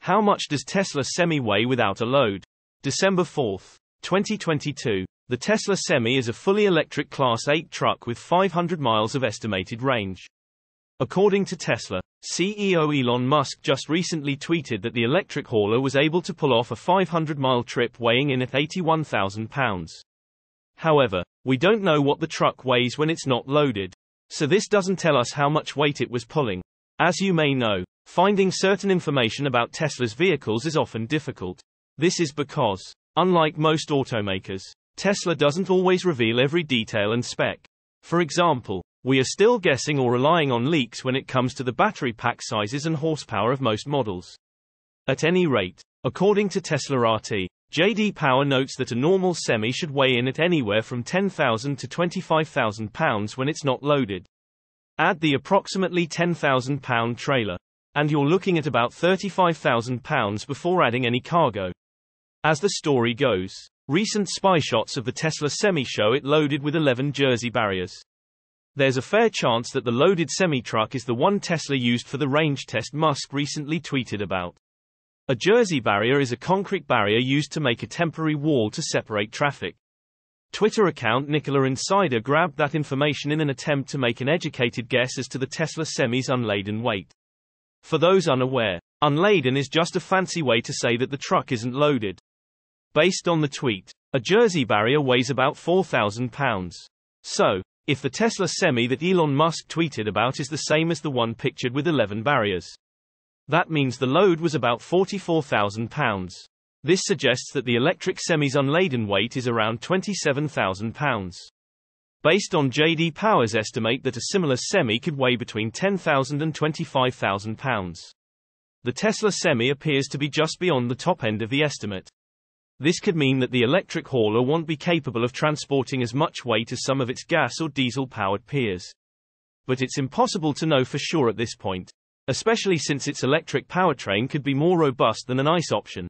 How much does Tesla Semi weigh without a load? December 4, 2022. The Tesla Semi is a fully electric Class 8 truck with 500 miles of estimated range. According to Tesla, CEO Elon Musk just recently tweeted that the electric hauler was able to pull off a 500-mile trip weighing in at 81,000 pounds. However, we don't know what the truck weighs when it's not loaded. So this doesn't tell us how much weight it was pulling. As you may know, finding certain information about Tesla's vehicles is often difficult. This is because, unlike most automakers, Tesla doesn't always reveal every detail and spec. For example, we are still guessing or relying on leaks when it comes to the battery pack sizes and horsepower of most models. At any rate, according to Tesla RT, J.D. Power notes that a normal Semi should weigh in at anywhere from 10,000 to 25,000 pounds when it's not loaded. Add the approximately 10,000 pound trailer, and you're looking at about 35,000 pounds before adding any cargo. As the story goes, recent spy shots of the Tesla Semi show it loaded with 11 Jersey barriers. There's a fair chance that the loaded semi-truck is the one Tesla used for the range test Musk recently tweeted about. A Jersey barrier is a concrete barrier used to make a temporary wall to separate traffic. Twitter account Nikola Insider grabbed that information in an attempt to make an educated guess as to the Tesla Semi's unladen weight. For those unaware, unladen is just a fancy way to say that the truck isn't loaded. Based on the tweet, a Jersey barrier weighs about 4,000 pounds. So, if the Tesla Semi that Elon Musk tweeted about is the same as the one pictured with 11 barriers, that means the load was about 44,000 pounds. This suggests that the electric Semi's unladen weight is around 27,000 pounds. Based on J.D. Power's estimate that a similar Semi could weigh between 10,000 and 25,000 pounds. The Tesla Semi appears to be just beyond the top end of the estimate. This could mean that the electric hauler won't be capable of transporting as much weight as some of its gas or diesel-powered peers. But it's impossible to know for sure at this point, especially since its electric powertrain could be more robust than an ICE option.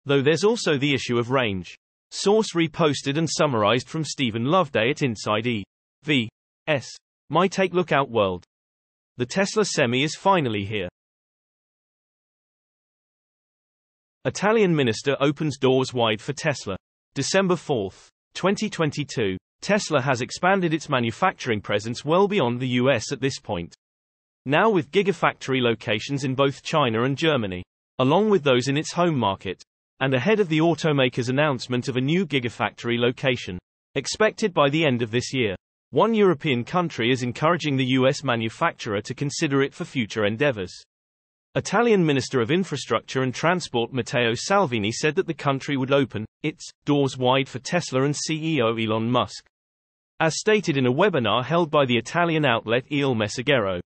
Though there's also the issue of range. Source reposted and summarized from Stephen Loveday at Inside EV.S. My Take Lookout World. The Tesla Semi is finally here. Italian minister opens doors wide for Tesla. December 4, 2022. Tesla has expanded its manufacturing presence well beyond the US at this point. Now with gigafactory locations in both China and Germany, along with those in its home market, and ahead of the automaker's announcement of a new gigafactory location, expected by the end of this year. One European country is encouraging the US manufacturer to consider it for future endeavors. Italian Minister of Infrastructure and Transport Matteo Salvini said that the country would open its doors wide for Tesla and CEO Elon Musk. As stated in a webinar held by the Italian outlet Il Messaggero,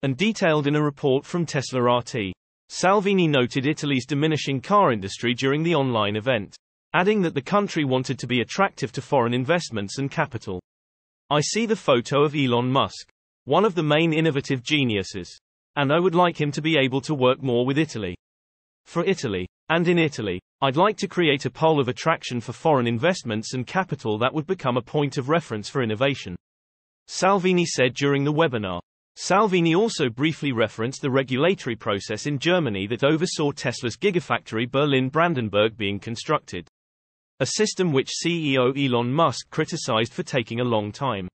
and detailed in a report from Tesla RT, Salvini noted Italy's diminishing car industry during the online event, adding that the country wanted to be attractive to foreign investments and capital. I see the photo of Elon Musk, one of the main innovative geniuses, and I would like him to be able to work more with Italy. For Italy, and in Italy, I'd like to create a pole of attraction for foreign investments and capital that would become a point of reference for innovation, Salvini said during the webinar. Salvini also briefly referenced the regulatory process in Germany that oversaw Tesla's gigafactory Berlin-Brandenburg being constructed. A system which CEO Elon Musk criticized for taking a long time.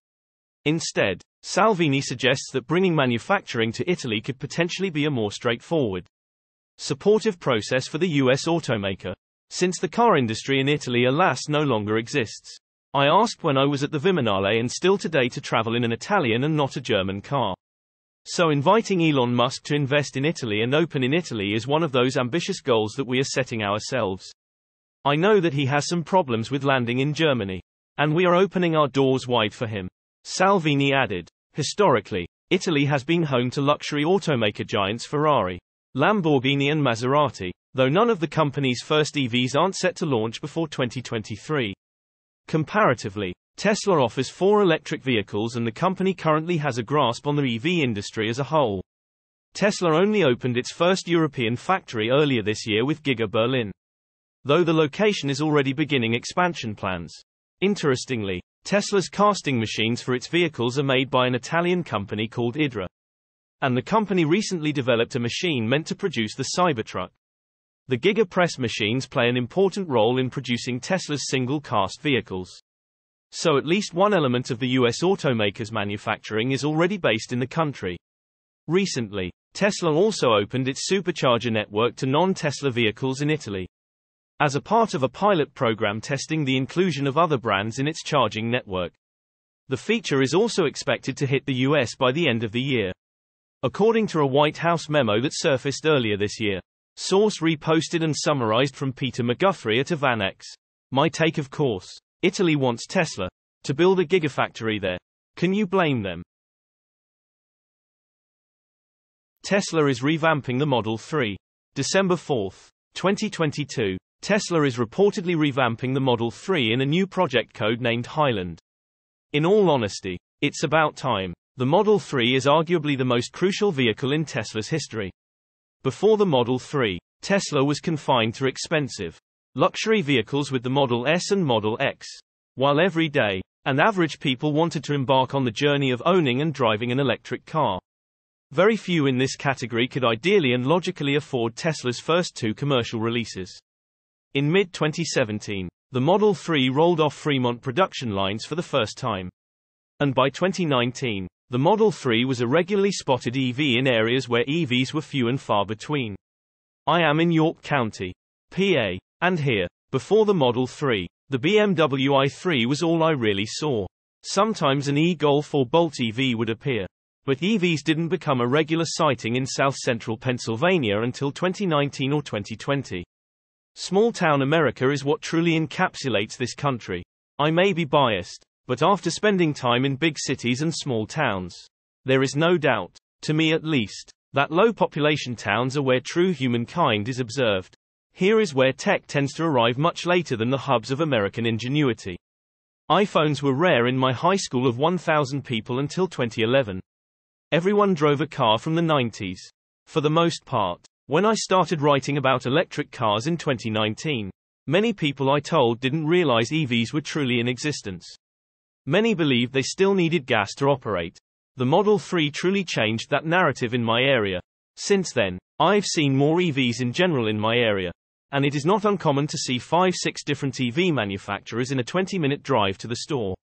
Instead, Salvini suggests that bringing manufacturing to Italy could potentially be a more straightforward, supportive process for the US automaker, since the car industry in Italy alas no longer exists. I asked when I was at the Viminale and still today to travel in an Italian and not a German car. So inviting Elon Musk to invest in Italy and open in Italy is one of those ambitious goals that we are setting ourselves. I know that he has some problems with landing in Germany, and we are opening our doors wide for him. Salvini added, historically, Italy has been home to luxury automaker giants Ferrari, Lamborghini and Maserati, though none of the company's first EVs aren't set to launch before 2023. Comparatively, Tesla offers 4 electric vehicles and the company currently has a grasp on the EV industry as a whole. Tesla only opened its first European factory earlier this year with Giga Berlin, though the location is already beginning expansion plans. Interestingly, Tesla's casting machines for its vehicles are made by an Italian company called Idra, and the company recently developed a machine meant to produce the Cybertruck. The Giga press machines play an important role in producing Tesla's single-cast vehicles. So at least one element of the US automaker's manufacturing is already based in the country. Recently, Tesla also opened its supercharger network to non-Tesla vehicles in Italy, as a part of a pilot program testing the inclusion of other brands in its charging network. The feature is also expected to hit the US by the end of the year, according to a White House memo that surfaced earlier this year. Source reposted and summarized from Peter McGuthrie at Avanex. My take, of course. Italy wants Tesla to build a gigafactory there. Can you blame them? Tesla is revamping the Model 3. December 4, 2022. Tesla is reportedly revamping the Model 3 in a new project code named Highland. In all honesty, it's about time. The Model 3 is arguably the most crucial vehicle in Tesla's history. Before the Model 3, Tesla was confined to expensive luxury vehicles with the Model S and Model X, while every day, and average people wanted to embark on the journey of owning and driving an electric car. Very few in this category could ideally and logically afford Tesla's first two commercial releases. In mid-2017, the Model 3 rolled off Fremont production lines for the first time. And by 2019, the Model 3 was a regularly spotted EV in areas where EVs were few and far between. I am in York County, PA, and here, before the Model 3, the BMW i3 was all I really saw. Sometimes an e-Golf or Bolt EV would appear. But EVs didn't become a regular sighting in south-central Pennsylvania until 2019 or 2020. Small-town America is what truly encapsulates this country. I may be biased, but after spending time in big cities and small towns, there is no doubt, to me at least, that low-population towns are where true humankind is observed. Here is where tech tends to arrive much later than the hubs of American ingenuity. iPhones were rare in my high school of 1,000 people until 2011. Everyone drove a car from the 90s. For the most part. When I started writing about electric cars in 2019, many people I told didn't realize EVs were truly in existence. Many believed they still needed gas to operate. The Model 3 truly changed that narrative in my area. Since then, I've seen more EVs in general in my area. And it is not uncommon to see 5-6 different EV manufacturers in a 20-minute drive to the store.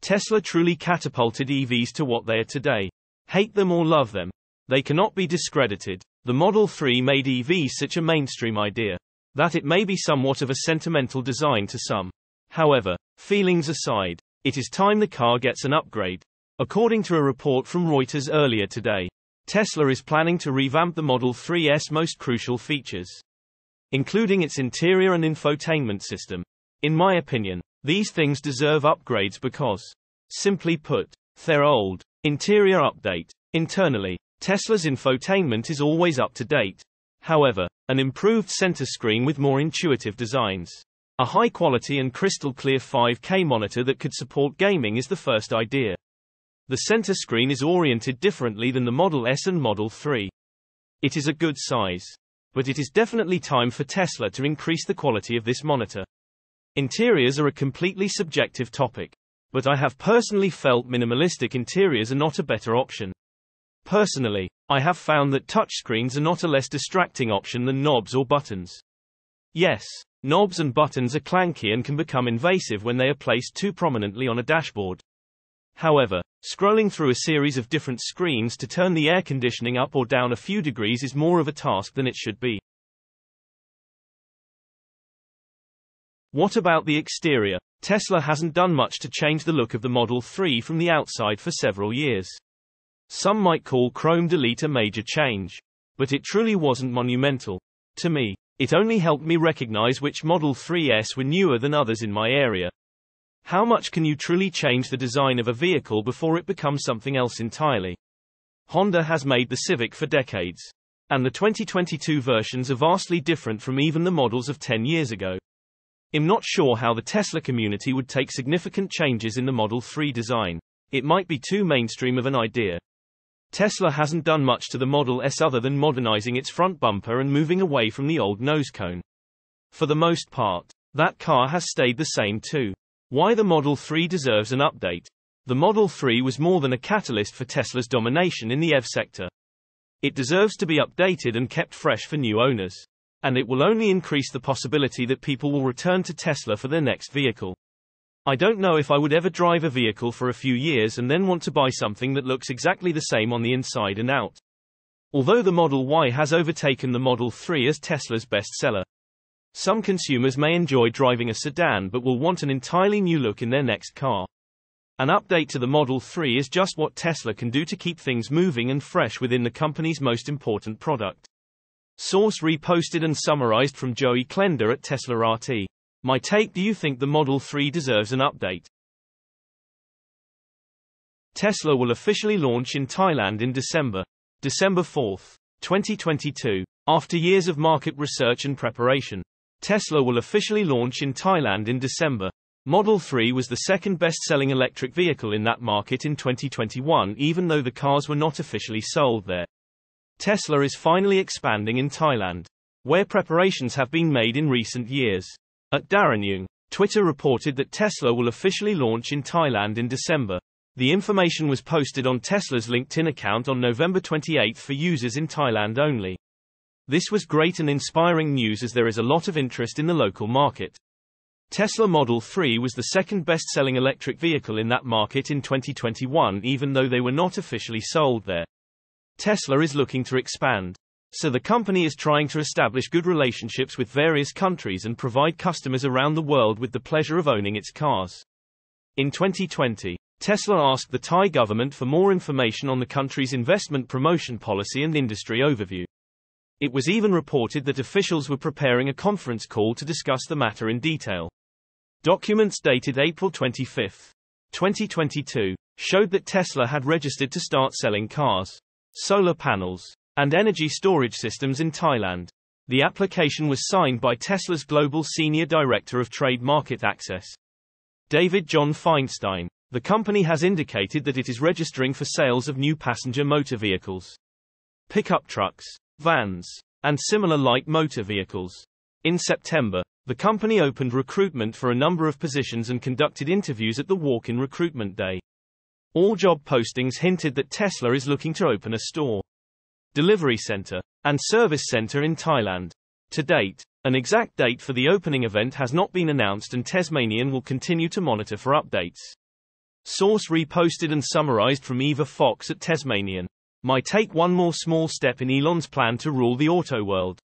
Tesla truly catapulted EVs to what they are today. Hate them or love them, they cannot be discredited. The Model 3 made EVs such a mainstream idea that it may be somewhat of a sentimental design to some. However, feelings aside, it is time the car gets an upgrade. According to a report from Reuters earlier today, Tesla is planning to revamp the Model 3's most crucial features, including its interior and infotainment system. In my opinion, these things deserve upgrades because, simply put, they're old. Interior update. Internally, Tesla's infotainment is always up to date. However, an improved center screen with more intuitive designs, a high-quality and crystal-clear 5K monitor that could support gaming is the first idea. The center screen is oriented differently than the Model S and Model 3. It is a good size. But it is definitely time for Tesla to increase the quality of this monitor. Interiors are a completely subjective topic, but I have personally felt minimalistic interiors are not a better option. Personally, I have found that touchscreens are not a less distracting option than knobs or buttons. Yes, knobs and buttons are clanky and can become invasive when they are placed too prominently on a dashboard. However, scrolling through a series of different screens to turn the air conditioning up or down a few degrees is more of a task than it should be. What about the exterior? Tesla hasn't done much to change the look of the Model 3 from the outside for several years. Some might call Chrome Delete a major change, but it truly wasn't monumental. To me, it only helped me recognize which Model 3s were newer than others in my area. How much can you truly change the design of a vehicle before it becomes something else entirely? Honda has made the Civic for decades, and the 2022 versions are vastly different from even the models of 10 years ago. I'm not sure how the Tesla community would take significant changes in the Model 3 design. It might be too mainstream of an idea. Tesla hasn't done much to the Model S other than modernizing its front bumper and moving away from the old nose cone. For the most part, that car has stayed the same too. Why the Model 3 deserves an update? The Model 3 was more than a catalyst for Tesla's domination in the EV sector. It deserves to be updated and kept fresh for new owners. And it will only increase the possibility that people will return to Tesla for their next vehicle. I don't know if I would ever drive a vehicle for a few years and then want to buy something that looks exactly the same on the inside and out. Although the Model Y has overtaken the Model 3 as Tesla's bestseller, some consumers may enjoy driving a sedan but will want an entirely new look in their next car. An update to the Model 3 is just what Tesla can do to keep things moving and fresh within the company's most important product. Source reposted and summarized from Joey Klender at Tesla RT. My take: do you think the Model 3 deserves an update? Tesla will officially launch in Thailand in December 4, 2022. After years of market research and preparation, Tesla will officially launch in Thailand in December. Model 3 was the second best-selling electric vehicle in that market in 2021, even though the cars were not officially sold there. Tesla is finally expanding in Thailand, where preparations have been made in recent years. At Daranyung, Twitter reported that Tesla will officially launch in Thailand in December. The information was posted on Tesla's LinkedIn account on November 28 for users in Thailand only. This was great and inspiring news as there is a lot of interest in the local market. Tesla Model 3 was the second best-selling electric vehicle in that market in 2021, even though they were not officially sold there. Tesla is looking to expand. So the company is trying to establish good relationships with various countries and provide customers around the world with the pleasure of owning its cars. In 2020, Tesla asked the Thai government for more information on the country's investment promotion policy and industry overview. It was even reported that officials were preparing a conference call to discuss the matter in detail. Documents dated April 25, 2022, showed that Tesla had registered to start selling cars, solar panels, and energy storage systems in Thailand. The application was signed by Tesla's Global Senior Director of Trade Market Access, David John Feinstein. The company has indicated that it is registering for sales of new passenger motor vehicles, pickup trucks, vans, and similar light motor vehicles. In September, the company opened recruitment for a number of positions and conducted interviews at the walk-in recruitment day. All job postings hinted that Tesla is looking to open a store, delivery center, and service center in Thailand. To date, an exact date for the opening event has not been announced, and Tasmanian will continue to monitor for updates. Source reposted and summarized from Eva Fox at Tasmanian. My take: one more small step in Elon's plan to rule the auto world.